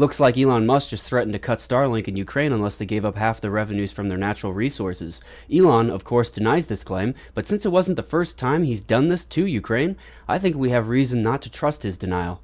Looks like Elon Musk just threatened to cut Starlink in Ukraine unless they gave up half the revenues from their natural resources. Elon, of course, denies this claim, but since it wasn't the first time he's done this to Ukraine, I think we have reason not to trust his denial.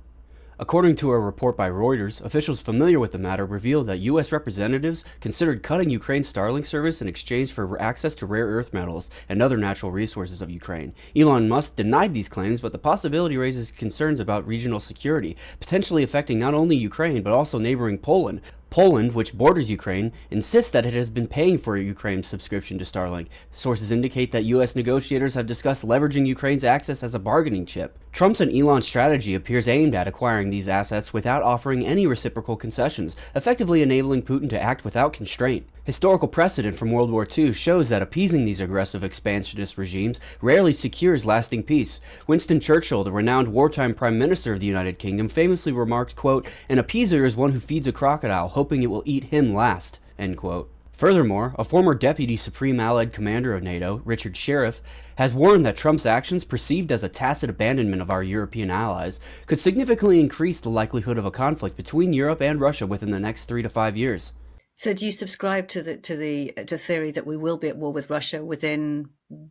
According to a report by Reuters, officials familiar with the matter revealed that U.S. representatives considered cutting Ukraine's Starlink service in exchange for access to rare earth metals and other natural resources of Ukraine. Elon Musk denied these claims, but the possibility raises concerns about regional security, potentially affecting not only Ukraine but also neighboring Poland. Poland, which borders Ukraine, insists that it has been paying for Ukraine's subscription to Starlink. Sources indicate that U.S. negotiators have discussed leveraging Ukraine's access as a bargaining chip. Trump's and Elon's strategy appears aimed at acquiring these assets without offering any reciprocal concessions, effectively enabling Putin to act without constraint. Historical precedent from World War II shows that appeasing these aggressive expansionist regimes rarely secures lasting peace. Winston Churchill, the renowned wartime Prime Minister of the United Kingdom, famously remarked, quote, "An appeaser is one who feeds a crocodile, hoping it will eat him last," end quote. Furthermore, a former Deputy Supreme Allied Commander of NATO, Richard Shirreff, has warned that Trump's actions, perceived as a tacit abandonment of our European allies, could significantly increase the likelihood of a conflict between Europe and Russia within the next 3 to 5 years. So do you subscribe to the theory that we will be at war with Russia within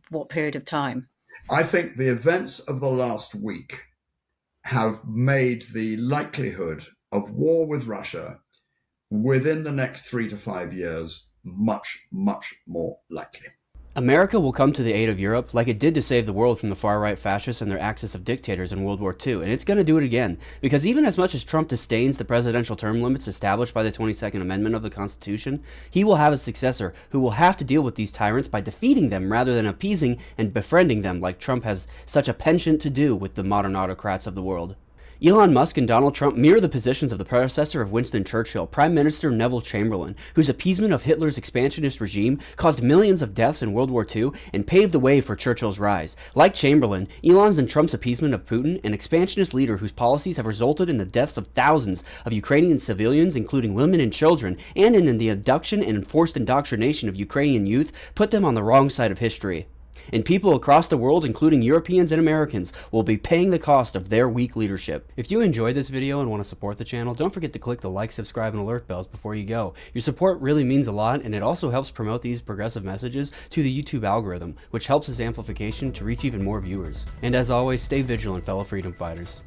what period of time? I think the events of the last week have made the likelihood of war with Russia within the next 3 to 5 years much, much more likely. America will come to the aid of Europe like it did to save the world from the far-right fascists and their axis of dictators in World War II, and it's going to do it again. Because even as much as Trump disdains the presidential term limits established by the 22nd Amendment of the Constitution, he will have a successor who will have to deal with these tyrants by defeating them rather than appeasing and befriending them like Trump has such a penchant to do with the modern autocrats of the world. Elon Musk and Donald Trump mirror the positions of the predecessor of Winston Churchill, Prime Minister Neville Chamberlain, whose appeasement of Hitler's expansionist regime caused millions of deaths in World War II and paved the way for Churchill's rise. Like Chamberlain, Elon's and Trump's appeasement of Putin, an expansionist leader whose policies have resulted in the deaths of thousands of Ukrainian civilians, including women and children, and in the abduction and enforced indoctrination of Ukrainian youth, put them on the wrong side of history. And people across the world, including Europeans and Americans, will be paying the cost of their weak leadership. If you enjoyed this video and want to support the channel, don't forget to click the like, subscribe, and alert bells before you go. Your support really means a lot, and it also helps promote these progressive messages to the YouTube algorithm, which helps its amplification to reach even more viewers. And as always, stay vigilant, fellow freedom fighters.